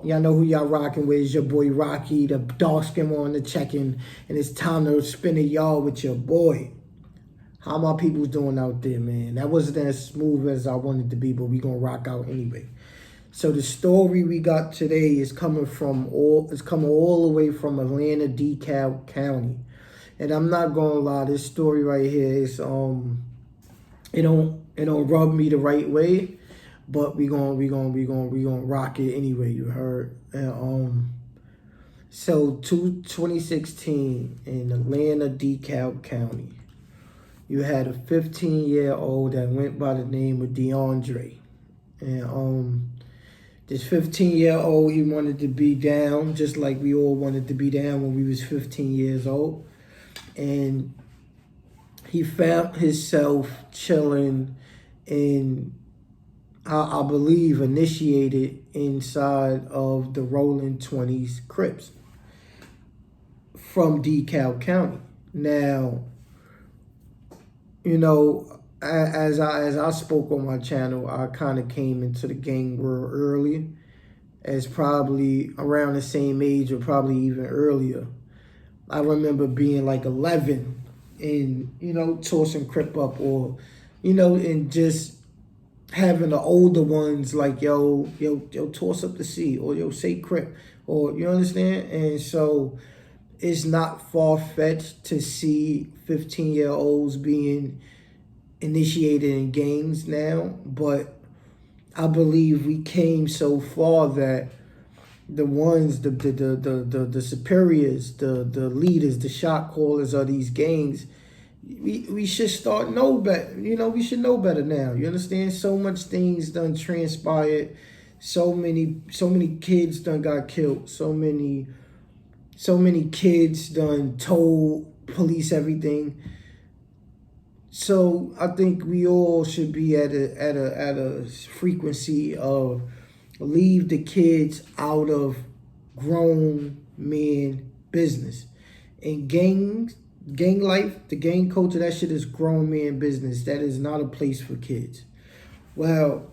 y'all know who y'all rocking with. It's your boy Rocky, the dark skin on the check-in, and it's time to spin a yard with your boy. How my people's doing out there, man? That wasn't as smooth as I wanted to be, but we gonna rock out anyway. So the story we got today is coming all the way from Atlanta, DeKalb County, and I'm not gonna lie, this story right here is it don't rub me the right way. But we gonna rock it anyway. You heard? And, so 2016 in Atlanta, DeKalb County, you had a 15-year-old that went by the name of DeAndre, and this 15-year-old, he wanted to be down just like we all wanted to be down when we was 15 years old, and he found himself chilling in, I believe, initiated inside of the Rolling 20s CRIPS from DeKalb County. Now, you know, as I spoke on my channel, I kind of came into the gang world early, as probably around the same age or probably even earlier. I remember being like 11 and, you know, tossing Crip up, or, you know, and just having the older ones like, yo, toss up the C, or yo, say Crip, or, you understand? And so it's not far-fetched to see 15-year-olds being initiated in gangs now, but I believe we came so far that the ones, the superiors, the leaders, the shot callers of these gangs, we should start know better. You know, we should know better now. You understand? So much things done transpired. So many kids done got killed. So many kids done told police everything. So I think we all should be at a frequency of leave the kids out of grown men business. And gang life, the gang culture, that shit is grown man business. That is not a place for kids. Well,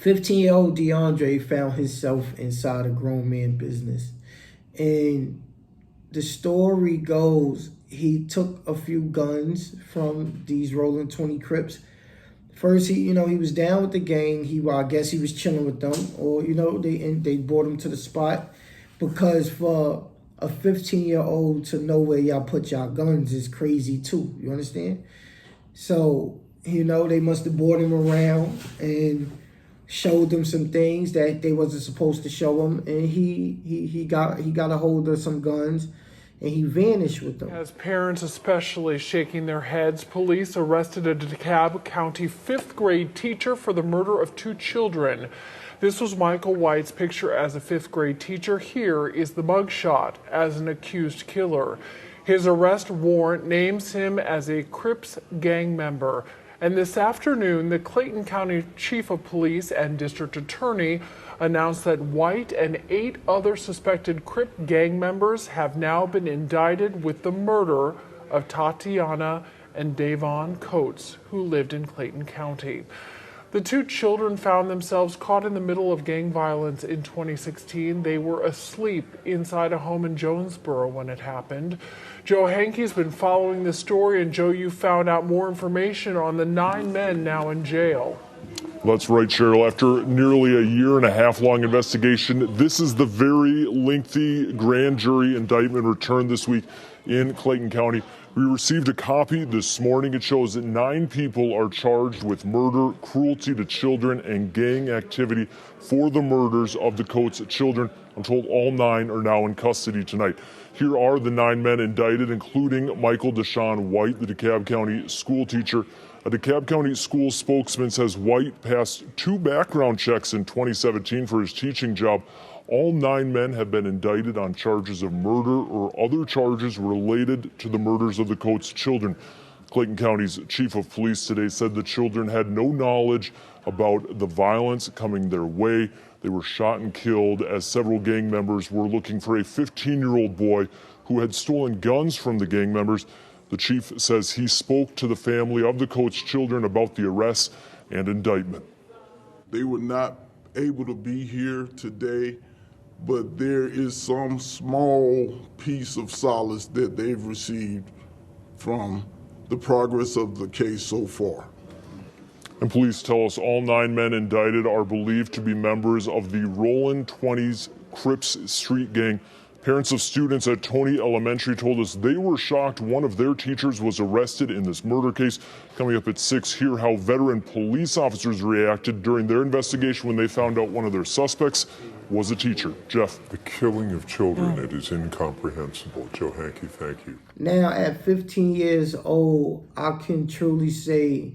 15-year-old DeAndre found himself inside a grown man business. And the story goes, he took a few guns from these Rolling 20 Crips. First, he was down with the gang. I guess he was chilling with them, or, you know, they brought him to the spot, because for a 15-year-old to know where y'all put y'all guns is crazy too. You understand? So, you know, they must have brought him around and showed them some things that they wasn't supposed to show him, and he got a hold of some guns, and he vanished with them. As parents especially shaking their heads, police arrested a DeKalb County 5th grade teacher for the murder of 2 children. This was Michael White's picture as a 5th grade teacher. Here is the mugshot as an accused killer. His arrest warrant names him as a CRIPS gang member. And this afternoon, the Clayton County Chief of Police and District Attorney announced that White and 8 other suspected Crip gang members have now been indicted with the murder of Tatiana and Davon Coates, who lived in Clayton County. The 2 children found themselves caught in the middle of gang violence in 2016. They were asleep inside a home in Jonesboro when it happened. Joe Hankey's been following this story, and Joe, you found out more information on the 9 men now in jail. That's right, Cheryl. After nearly a 1.5-year-long investigation, this is the very lengthy grand jury indictment returned this week in Clayton County. We received a copy this morning. It shows that 9 people are charged with murder, cruelty to children, and gang activity for the murders of the Coates children. I'm told all 9 are now in custody tonight. Here are the 9 men indicted, including Michael Deshaun White, the DeKalb County school teacher. A DeKalb County school spokesman says White passed 2 background checks in 2017 for his teaching job. All 9 men have been indicted on charges of murder or other charges related to the murders of the Coates children. Clayton County's chief of police today said the children had no knowledge about the violence coming their way. They were shot and killed as several gang members were looking for a 15-year-old boy who had stolen guns from the gang members. The chief says he spoke to the family of the Coates children about the arrest and indictment. They were not able to be here today but there is some small piece of solace that they've received from the progress of the case so far. And police tell us all 9 men indicted are believed to be members of the Rollin' 20s CRIPS street gang. Parents of students at Tony Elementary told us they were shocked one of their teachers was arrested in this murder case. Coming up at 6, hear how veteran police officers reacted during their investigation when they found out one of their suspects was a teacher. Jeff. The killing of children, it is incomprehensible. Joe Hankey, thank you. Now, at 15 years old, I can truly say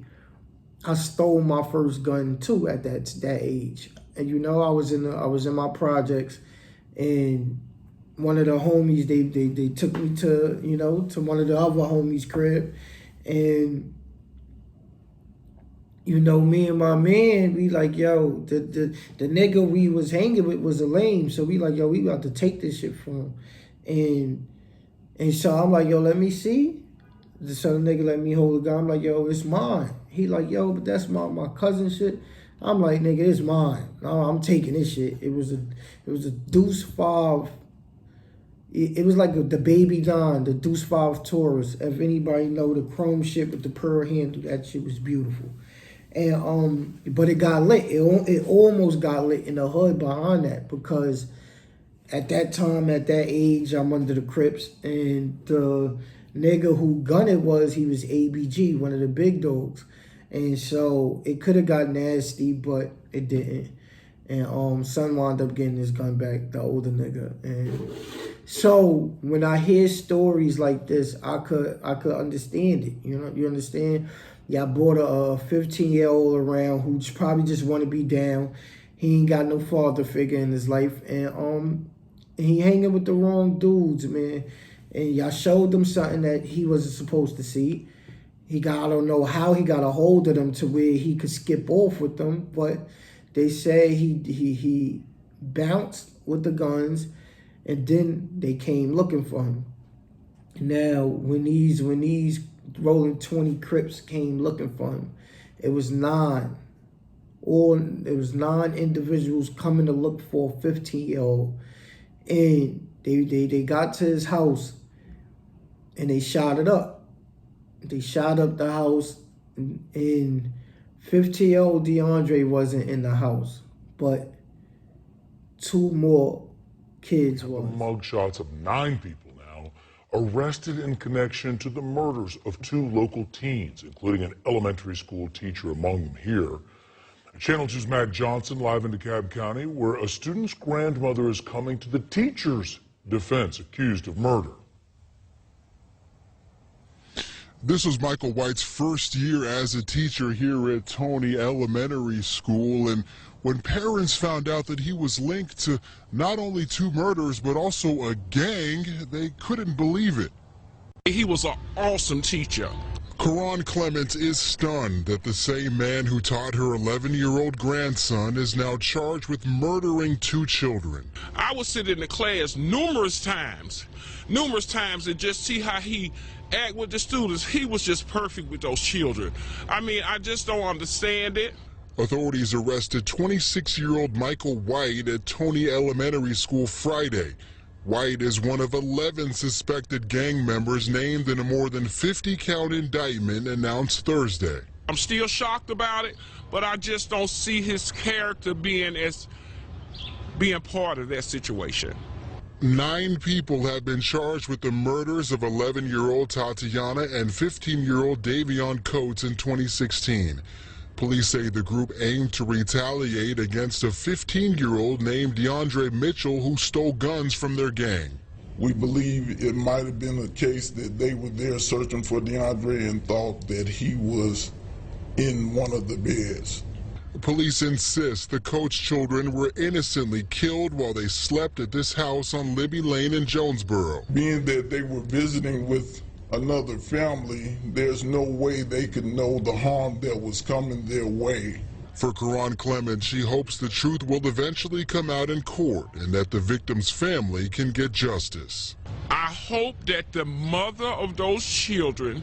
I stole my first gun too at that age. And you know, I was in my projects, and one of the homies, they took me to, you know, to one of the other homies' crib, and you know, me and my man, we like, yo, the nigga we was hanging with was a lame, so we like, yo, we got to take this shit from him, and so I'm like, yo, let me see. So the nigga let me hold the gun. I'm like, yo, it's mine. He like, yo, but that's my cousin shit. I'm like, nigga, it's mine. No, I'm taking this shit. It was a Deuce 5. It was like the baby gun, the Deuce 5 Taurus. If anybody know the chrome shit with the pearl handle, that shit was beautiful. And but it got lit. It almost got lit in the hood behind that, because at that time, at that age, I'm under the Crips, and the nigga who gunned it he was ABG, one of the big dogs. And so it could have got nasty, but it didn't. And son wound up getting his gun back, the older nigga. And so when I hear stories like this, I could understand it. You know, you understand? Yeah, I brought a 15-year-old around who probably just want to be down. He ain't got no father figure in his life, and he hanging with the wrong dudes, man. And y'all showed him something that he wasn't supposed to see. I don't know how he got a hold of them to where he could skip off with them, but they say he bounced with the guns, and then they came looking for him. Now, when these Rolling 20 Crips came looking for him, it was 9 individuals coming to look for a 15-year-old, and they got to his house, and they shot it up. They shot up the house, and 15-year-old DeAndre wasn't in the house, but 2 more kids was. Mugshots of 9 people now arrested in connection to the murders of 2 local teens, including an elementary school teacher among them here. Channel 2's Matt Johnson live in DeKalb County, where a student's grandmother is coming to the teacher's defense, accused of murder. This was Michael White's first year as a teacher here at Tony Elementary School, and when parents found out that he was linked to not only 2 murders but also a gang, they couldn't believe it. He was an awesome teacher. Karan Clements is stunned that the same man who taught her 11-year-old grandson is now charged with murdering 2 children. I would sit in the class numerous times and just see how he act with the students. He was just perfect with those children. I mean, I just don't understand it. Authorities arrested 26-year-old Michael White at Tony Elementary School Friday. White is one of 11 suspected gang members named in a more than 50-count indictment announced Thursday. I'm still shocked about it, but I just don't see his character being part of that situation. 9 people have been charged with the murders of 11-year-old Tatiana and 15-year-old Davion Coates in 2016. Police say the group aimed to retaliate against a 15-year-old named DeAndre Mitchell who stole guns from their gang. We believe it might have been a case that they were there searching for DeAndre and thought that he was in one of the beds. Police insist the Coates children were innocently killed while they slept at this house on Libby Lane in Jonesboro. Being that they were visiting with another family, there's no way they could know the harm that was coming their way. For Karan Clements, she hopes the truth will eventually come out in court and that the victim's family can get justice. I hope that the mother of those children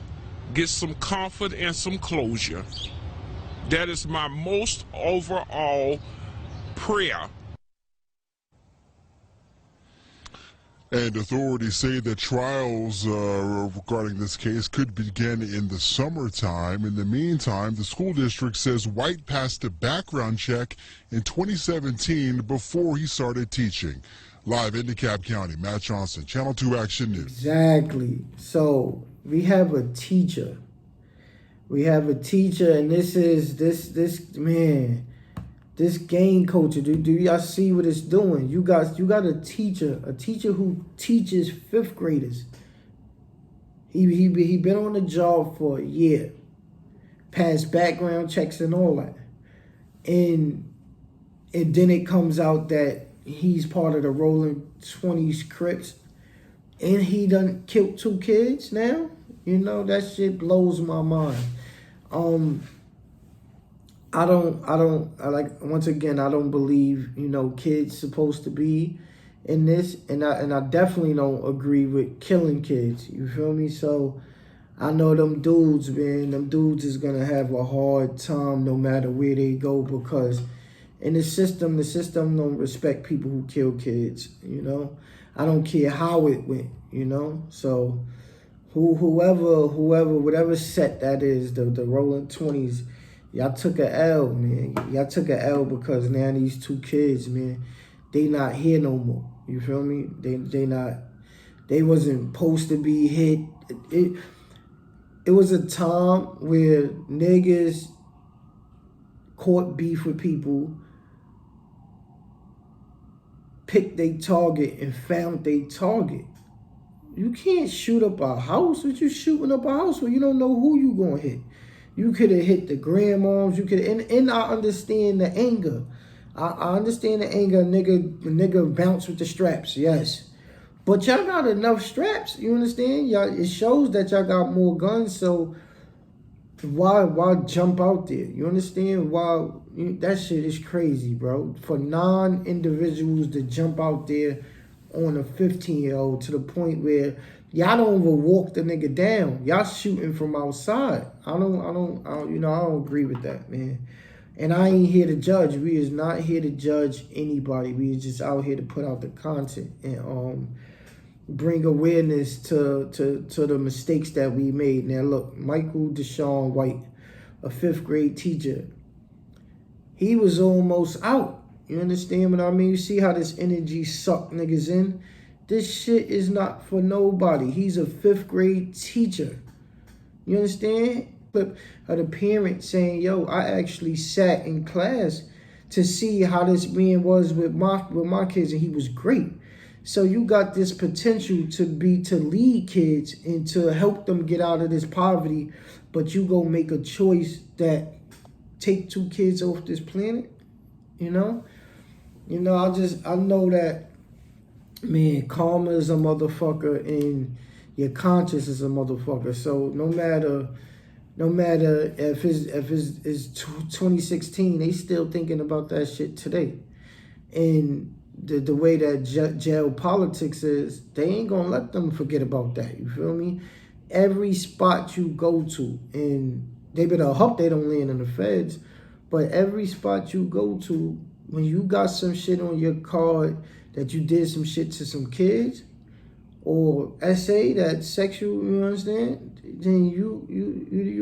gets some comfort and some closure. That is my most overall prayer. And authorities say that trials regarding this case could begin in the summertime. In the meantime, the school district says White passed a background check in 2017 before he started teaching. Live in DeKalb County, Matt Johnson, Channel 2 Action News. Exactly. So we have a teacher. And this man, this game culture. Do y'all see what it's doing? You got a teacher who teaches fifth graders. He been on the job for a year, passed background checks and all that, and then it comes out that he's part of the Rolling 20s Crips, and he done killed 2 kids now. You know, that shit blows my mind. I don't believe, kids supposed to be in this, and I definitely don't agree with killing kids. You feel me? So I know them dudes is gonna have a hard time no matter where they go, because in the system don't respect people who kill kids, I don't care how it went, So whatever set that is, the Rolling 20s, y'all took a L, man. Y'all took a L, because now these 2 kids, man, they not here no more. You feel me? They wasn't supposed to be hit. It was a time where niggas caught beef with people, picked their target, and found their target. You can't shoot up a house. What you shooting up a house when you don't know who you gonna hit? You could have hit the grandmoms. You could, and I understand the anger. I understand the anger. Nigga bounce with the straps. Yes, but y'all got enough straps. You understand? Y'all, it shows that y'all got more guns. So why jump out there? You understand? That shit is crazy, bro. For non-individuals to jump out there on a 15-year-old to the point where y'all don't even walk the nigga down. Y'all shooting from outside. I don't agree with that, man. And I ain't here to judge. We is not here to judge anybody. We is just out here to put out the content and bring awareness to the mistakes that we made. Now look, Michael Deshaun White, a 5th grade teacher, he was almost out. You understand what I mean? You see how this energy suck niggas in? This shit is not for nobody. He's a 5th grade teacher. You understand? Clip of the parent saying, yo, I actually sat in class to see how this man was with my kids, and he was great. So you got this potential to lead kids and to help them get out of this poverty, but you go make a choice that take 2 kids off this planet, I know that, man, karma is a motherfucker and your conscience is a motherfucker. So no matter if it's 2016, they still thinking about that shit today. And the way that jail politics is, they ain't gonna let them forget about that. You feel me? Every spot you go to, and they better hope they don't land in the feds, but every spot you go to, when you got some shit on your card that you did some shit to some kids, or essay that's sexual, you understand? Then you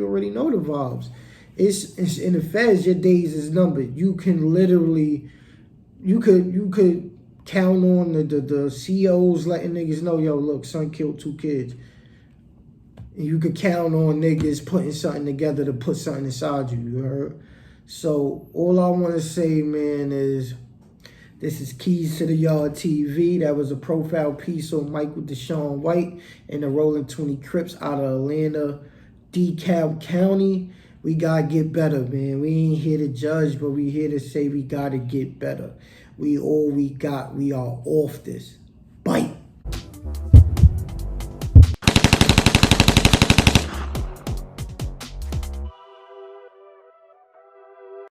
already know the vibes. It's in the feds, your days is numbered. You can literally, you could count on the CEOs letting niggas know, yo, look, son killed 2 kids. And you could count on niggas putting something together to put something inside you, you heard? So all I want to say, man, is this is Keys to the Yard TV. That was a profile piece on Michael Deshaun White and the Rolling 20 Crips out of Atlanta, DeKalb County. We got to get better, man. We ain't here to judge, but we here to say we got to get better. We all we got. We are off this.